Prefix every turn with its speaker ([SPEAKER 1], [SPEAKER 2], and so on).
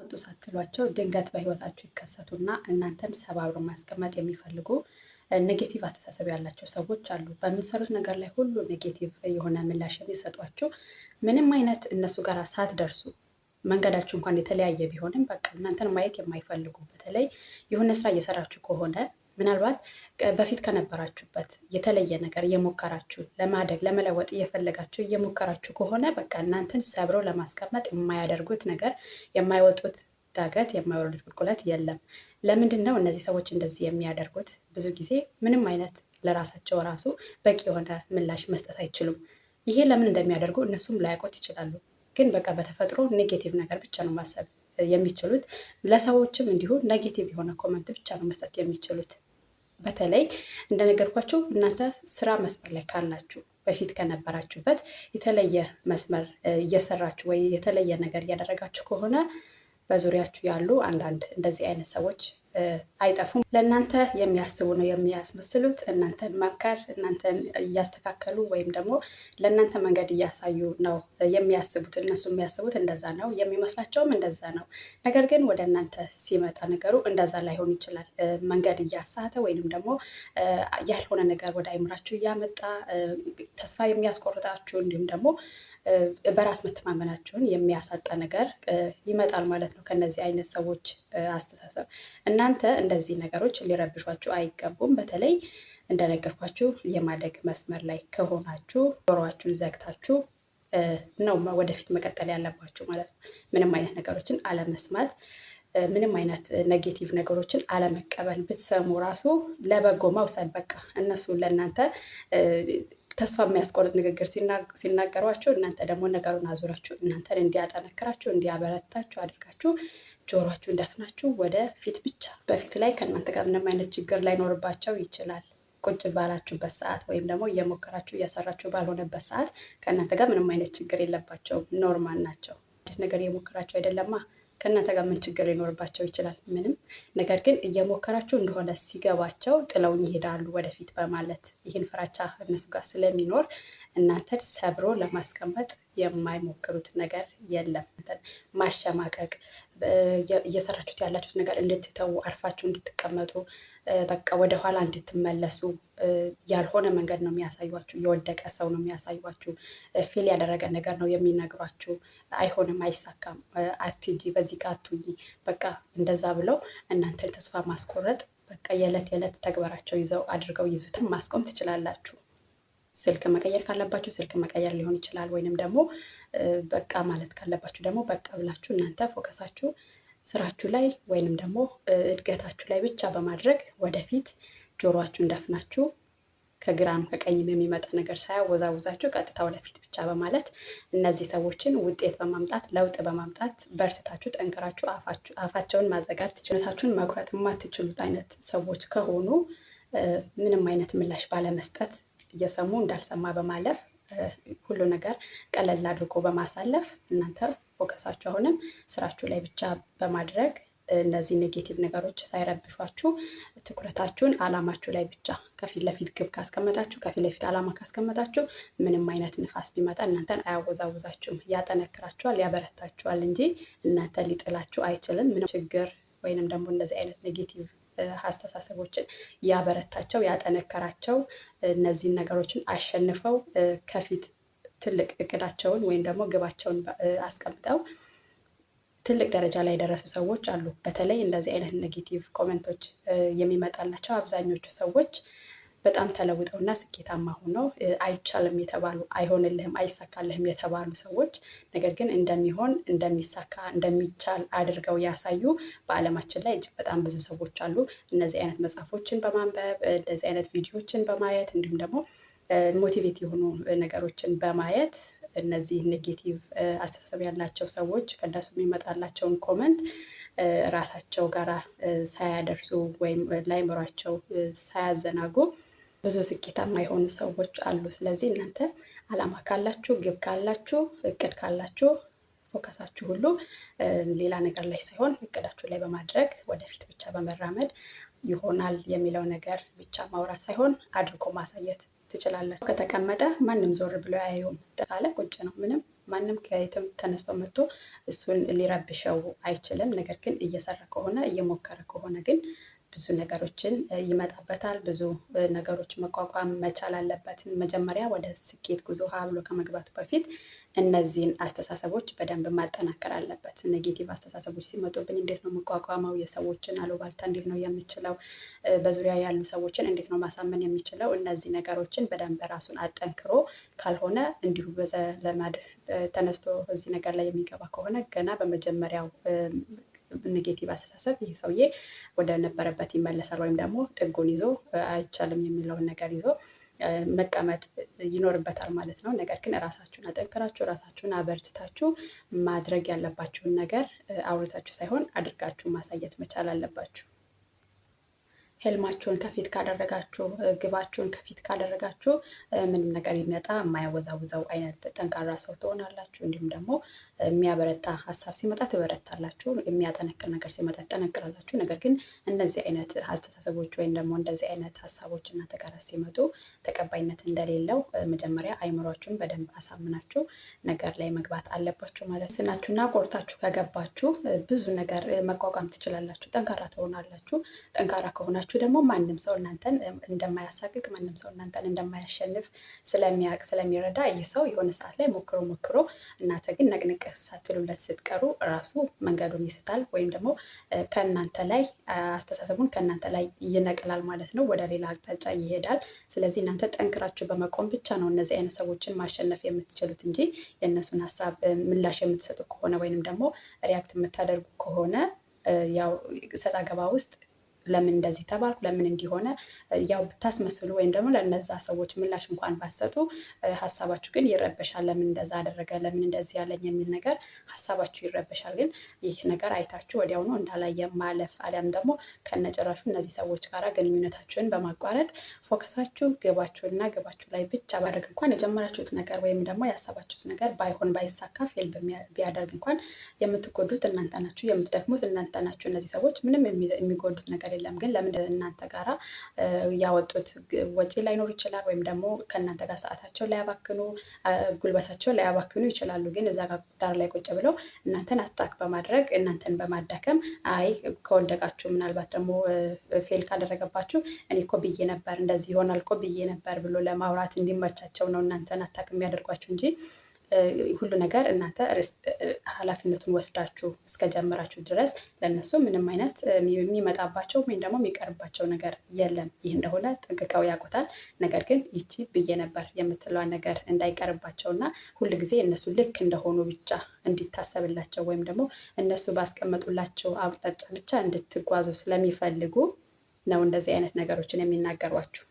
[SPEAKER 1] ወጡ ሳትሏቸው ድንገት በህይወታችሁ ይከሰቱና እናንተን ሰባብሮ ማስቀመጥ የሚፈልጉ ኔጌቲቭ አስተሳሰብ ያላቸው ሰዎች አሉ። በምትሰሩት ነገር ላይ ሁሉ ኔጌቲቭ የሆነ ምላሽ የሚሰጧችሁ ምንም አይነት እነሱ ጋር ሳትደርሱ መንገዳችሁ እንኳን የተለያየ ቢሆንም በቃ እናንተን ማየት የማይፈልጉ በተለይ የሆነ ስራ እየሰራችሁ ከሆነ ምናልባት በፊት ከነበራችሁበት የተለየ ነገር እየሞከራችሁ ለማደግ ለመለወጥ እየፈለጋችሁ እየሞከራችሁ ከሆነ በቃ እናንተን ሰብረው ለማስቀመጥ የማያደርጉት ነገር የማይወጡት ዳገት የማይወርዱት ቁልቁለት የለም። ለምንድን ነው እነዚህ ሰዎች እንደዚህ የሚያደርጉት? ብዙ ጊዜ ምንም አይነት ለራሳቸው ራሱ በቂ የሆነ ምላሽ መስጠት አይችሉም። ይሄ ለምን እንደሚያደርጉ እነሱም ላያውቁት ይችላሉ። ግን በቃ በተፈጥሮ ኔጌቲቭ ነገር ብቻ ነው ማሰብ የሚችሉት። ለሰዎችም እንዲሁ ኔጌቲቭ የሆነ ኮመንት ብቻ ነው መስጠት የሚችሉት። በተለይ እንደነገርኳችሁ እናንተ ስራ መስመር ላይ ካላችሁ በፊት ከነበራችሁበት የተለየ መስመር እየሰራችሁ ወይ የተለየ ነገር እያደረጋችሁ ከሆነ በዙሪያችሁ ያሉ አንዳንድ እንደዚህ አይነት ሰዎች አይጠፉም። ለእናንተ የሚያስቡ ነው የሚያስመስሉት። እናንተን መምከር እናንተን እያስተካከሉ ወይም ደግሞ ለእናንተ መንገድ እያሳዩ ነው የሚያስቡት። እነሱ የሚያስቡት እንደዛ ነው፣ የሚመስላቸውም እንደዛ ነው። ነገር ግን ወደ እናንተ ሲመጣ ነገሩ እንደዛ ላይሆን ይችላል። መንገድ እያሳተ ወይንም ደግሞ ያልሆነ ነገር ወደ አይምራችሁ እያመጣ ተስፋ የሚያስቆርጣችሁ እንዲሁም ደግሞ በራስ መተማመናችሁን የሚያሳጣ ነገር ይመጣል ማለት ነው ከነዚህ አይነት ሰዎች አስተሳሰብ። እናንተ እንደዚህ ነገሮች ሊረብሿችሁ አይገቡም። በተለይ እንደነገርኳችሁ የማደግ መስመር ላይ ከሆናችሁ ጆሮአችሁን ዘግታችሁ ነው ወደፊት መቀጠል ያለባችሁ ማለት ነው። ምንም አይነት ነገሮችን አለመስማት፣ ምንም አይነት ኔጌቲቭ ነገሮችን አለመቀበል፣ ብትሰሙ ራሱ ለበጎ መውሰድ። በቃ እነሱ ለእናንተ ተስፋ የሚያስቆርጥ ንግግር ሲናገሯችሁ እናንተ ደግሞ ነገሩን አዙራችሁ እናንተን እንዲያጠነክራችሁ እንዲያበረታችሁ አድርጋችሁ ጆሮአችሁን ደፍናችሁ ወደ ፊት ብቻ። በፊት ላይ ከእናንተ ጋር ምንም አይነት ችግር ላይኖርባቸው ይችላል። ቁጭ ባላችሁበት ሰዓት ወይም ደግሞ እየሞከራችሁ እያሰራችሁ ባልሆነበት ሰዓት ከእናንተ ጋር ምንም አይነት ችግር የለባቸውም። ኖርማል ናቸው። አዲስ ነገር እየሞከራችሁ አይደለማ። ከእናንተ ጋር ምን ችግር ሊኖርባቸው ይችላል? ምንም። ነገር ግን እየሞከራችሁ እንደሆነ ሲገባቸው ጥለውኝ ይሄዳሉ ወደፊት በማለት ይህን ፍራቻ እነሱ ጋር ስለሚኖር እናንተን ሰብሮ ለማስቀመጥ የማይሞክሩት ነገር የለም። ማሸማቀቅ፣ እየሰራችሁት ያላችሁት ነገር እንድትተዉ፣ አርፋችሁ እንድትቀመጡ፣ በቃ ወደኋላ እንድትመለሱ ያልሆነ መንገድ ነው የሚያሳዩችሁ። የወደቀ ሰው ነው የሚያሳዩችሁ። ፊል ያደረገ ነገር ነው የሚነግሯችሁ። አይሆንም፣ አይሳካም፣ አትጂ፣ በዚህ ጋር አትሁኚ፣ በቃ እንደዛ ብለው እናንተን ተስፋ ማስቆረጥ በቃ የዕለት የዕለት ተግባራቸው ይዘው አድርገው ይዙትን ማስቆም ትችላላችሁ። ስልክ መቀየር ካለባችሁ ስልክ መቀየር ሊሆን ይችላል። ወይንም ደግሞ በቃ ማለት ካለባችሁ ደግሞ በቃ ብላችሁ እናንተ ፎከሳችሁ ስራችሁ ላይ ወይንም ደግሞ እድገታችሁ ላይ ብቻ በማድረግ ወደፊት ጆሮአችሁን ደፍናችሁ ከግራም ከቀኝም የሚመጣ ነገር ሳያወዛውዛችሁ ቀጥታ ወደፊት ብቻ በማለት እነዚህ ሰዎችን ውጤት በማምጣት ለውጥ በማምጣት በርትታችሁ ጠንክራችሁ አፋቸውን ማዘጋት ትችሉታችሁን መቁረጥ የማትችሉት አይነት ሰዎች ከሆኑ ምንም አይነት ምላሽ ባለመስጠት እየሰሙ እንዳልሰማ በማለፍ ሁሉ ነገር ቀለል አድርጎ በማሳለፍ እናንተ ፎከሳችሁ አሁንም ስራችሁ ላይ ብቻ በማድረግ እነዚህ ኔጌቲቭ ነገሮች ሳይረብሿችሁ ትኩረታችሁን አላማችሁ ላይ ብቻ ከፊት ለፊት ግብ ካስቀመጣችሁ ከፊት ለፊት አላማ ካስቀመጣችሁ ምንም አይነት ንፋስ ቢመጣ እናንተን አያወዛውዛችሁም። ያጠነክራችኋል፣ ያበረታችኋል እንጂ እናንተን ሊጥላችሁ አይችልም። ምንም ችግር ወይንም ደግሞ እንደዚህ አይነት ኔጌቲቭ አስተሳሰቦችን ያበረታቸው ያጠነከራቸው እነዚህን ነገሮችን አሸንፈው ከፊት ትልቅ እቅዳቸውን ወይም ደግሞ ግባቸውን አስቀምጠው ትልቅ ደረጃ ላይ የደረሱ ሰዎች አሉ። በተለይ እንደዚህ አይነት ኔጌቲቭ ኮመንቶች የሚመጣላቸው አብዛኞቹ ሰዎች በጣም ተለውጠውና ስኬታማ ሆነው አይቻልም የተባሉ አይሆንልህም፣ አይሳካልህም የተባሉ ሰዎች ነገር ግን እንደሚሆን እንደሚሳካ እንደሚቻል አድርገው ያሳዩ በዓለማችን ላይ እጅግ በጣም ብዙ ሰዎች አሉ። እነዚህ አይነት መጽሐፎችን በማንበብ እንደዚህ አይነት ቪዲዮዎችን በማየት እንዲሁም ደግሞ ሞቲቬት የሆኑ ነገሮችን በማየት እነዚህ ኔጌቲቭ አስተሳሰብ ያላቸው ሰዎች ከእነሱ የሚመጣላቸውን ኮመንት ራሳቸው ጋራ ሳያደርሱ ወይም ለአእምሯቸው ሳያዘናጉ ብዙ ስኬታማ የሆኑ ሰዎች አሉ። ስለዚህ እናንተ አላማ ካላችሁ፣ ግብ ካላችሁ፣ እቅድ ካላችሁ ፎከሳችሁ ሁሉ ሌላ ነገር ላይ ሳይሆን እቅዳችሁ ላይ በማድረግ ወደፊት ብቻ በመራመድ ይሆናል የሚለው ነገር ብቻ ማውራት ሳይሆን አድርጎ ማሳየት ትችላላችሁ። ከተቀመጠ ማንም ዞር ብሎ አያየውም። ካለ ቁጭ ነው። ምንም ማንም ከየትም ተነስቶ መጥቶ እሱን ሊረብሸው አይችልም። ነገር ግን እየሰራ ከሆነ እየሞከረ ከሆነ ግን ብዙ ነገሮችን ይመጣበታል። ብዙ ነገሮች መቋቋም መቻል አለበት። መጀመሪያ ወደ ስኬት ጉዞ ብሎ ከመግባቱ በፊት እነዚህን አስተሳሰቦች በደንብ ማጠናከር አለበት። ኔጌቲቭ አስተሳሰቦች ሲመጡብኝ እንዴት ነው የምቋቋመው? የሰዎችን አሉባልታ እንዴት ነው የምችለው? በዙሪያ ያሉ ሰዎችን እንዴት ነው ማሳመን የሚችለው? እነዚህ ነገሮችን በደንብ ራሱን አጠንክሮ ካልሆነ እንዲሁ በዘለማድ ተነስቶ እዚህ ነገር ላይ የሚገባ ከሆነ ገና በመጀመሪያው ኔጌቲቭ አስተሳሰብ ይህ ሰውዬ ወደ ነበረበት ይመለሳል፣ ወይም ደግሞ ጥጉን ይዞ አይቻልም የሚለውን ነገር ይዞ መቀመጥ ይኖርበታል ማለት ነው። ነገር ግን ራሳችሁን አጠንክራችሁ ራሳችሁን አበርትታችሁ ማድረግ ያለባችሁን ነገር አውርታችሁ ሳይሆን አድርጋችሁ ማሳየት መቻል አለባችሁ። ህልማችሁን ከፊት ካደረጋችሁ፣ ግባችሁን ከፊት ካደረጋችሁ ምንም ነገር ቢመጣ የማያወዛውዘው አይነት ጠንካራ ሰው ትሆናላችሁ። እንዲሁም ደግሞ የሚያበረታ ሀሳብ ሲመጣ ትበረታላችሁ፣ የሚያጠነክር ነገር ሲመጣ ትጠነክራላችሁ። ነገር ግን እንደዚህ አይነት አስተሳሰቦች ወይም ደግሞ እንደዚህ አይነት ሀሳቦች እናንተ ጋር ሲመጡ ተቀባይነት እንደሌለው መጀመሪያ አይምሯችሁን በደንብ አሳምናችሁ ነገር ላይ መግባት አለባችሁ ማለት ስናችሁና ቆርጣችሁ ከገባችሁ ብዙ ነገር መቋቋም ትችላላችሁ። ጠንካራ ትሆናላችሁ። ጠንካራ ከሆናችሁ ደግሞ ማንም ሰው እናንተን እንደማያሳቅቅ ማንም ሰው እናንተን እንደማያሸንፍ ስለሚያውቅ ስለሚረዳ ይህ ሰው የሆነ ሰዓት ላይ ሞክሮ እናንተ ግን ነቅንቅ ሳትሉለት ስትቀሩ ራሱ መንገዱን ይስታል፣ ወይም ደግሞ ከእናንተ ላይ አስተሳሰቡን ከእናንተ ላይ ይነቅላል ማለት ነው። ወደ ሌላ አቅጣጫ ይሄዳል። ስለዚህ እናንተ ጠንክራችሁ በመቆም ብቻ ነው እነዚህ አይነት ሰዎችን ማሸነፍ የምትችሉት እንጂ የእነሱን ሀሳብ ምላሽ የምትሰጡ ከሆነ ወይንም ደግሞ ሪያክት የምታደርጉ ከሆነ ያው ሰጣ ገባ ውስጥ ለምን እንደዚህ ተባልኩ፣ ለምን እንዲሆነ ያው ብታስመስሉ ወይም ደግሞ ለነዛ ሰዎች ምላሽ እንኳን ባትሰጡ ሀሳባችሁ ግን ይረበሻል። ለምን እንደዛ አደረገ፣ ለምን እንደዚህ ያለኝ የሚል ነገር ሀሳባችሁ ይረበሻል። ግን ይህ ነገር አይታችሁ ወዲያውኑ እንዳላየ ማለፍ አሊያም ደግሞ ከነጭራሹ እነዚህ ሰዎች ጋር ግንኙነታችሁን በማቋረጥ ፎከሳችሁ ግባችሁና ግባችሁ ላይ ብቻ ባደረግ እንኳን የጀመራችሁት ነገር ወይም ደግሞ ያሰባችሁት ነገር ባይሆን ባይሳካ ፌል ቢያደርግ እንኳን የምትጎዱት እናንተ ናችሁ፣ የምትደክሙት እናንተ ናችሁ። እነዚህ ሰዎች ምንም የሚጎዱት ነገር የለም። ግን ለምን እናንተ ጋራ ያወጡት ወጪ ላይኖር ይችላል፣ ወይም ደግሞ ከእናንተ ጋር ሰዓታቸው ላያባክኑ ጉልበታቸው ላያባክኑ ይችላሉ። ግን እዛ ጋር ዳር ላይ ቁጭ ብለው እናንተን አታክ በማድረግ እናንተን በማዳከም አይ ከወደቃችሁ ምናልባት ደግሞ ፌል ካደረገባችሁ እኔ እኮ ብዬ ነበር እንደዚህ ይሆናል እኮ ብዬ ነበር ብሎ ለማውራት እንዲመቻቸው ነው እናንተን አታክ የሚያደርጓችሁ እንጂ ሁሉ ነገር እናንተ ኃላፊነቱን ወስዳችሁ እስከጀመራችሁ ድረስ ለነሱ ምንም አይነት የሚመጣባቸው ወይም ደግሞ የሚቀርባቸው ነገር የለም። ይህ እንደሆነ ጠንቅቀው ያውቁታል። ነገር ግን ይቺ ብዬ ነበር የምትለዋ ነገር እንዳይቀርባቸውና ሁልጊዜ እነሱ ልክ እንደሆኑ ብቻ እንዲታሰብላቸው ወይም ደግሞ እነሱ ባስቀመጡላቸው አቅጣጫ ብቻ እንድትጓዙ ስለሚፈልጉ ነው እንደዚህ አይነት ነገሮችን የሚናገሯችሁ።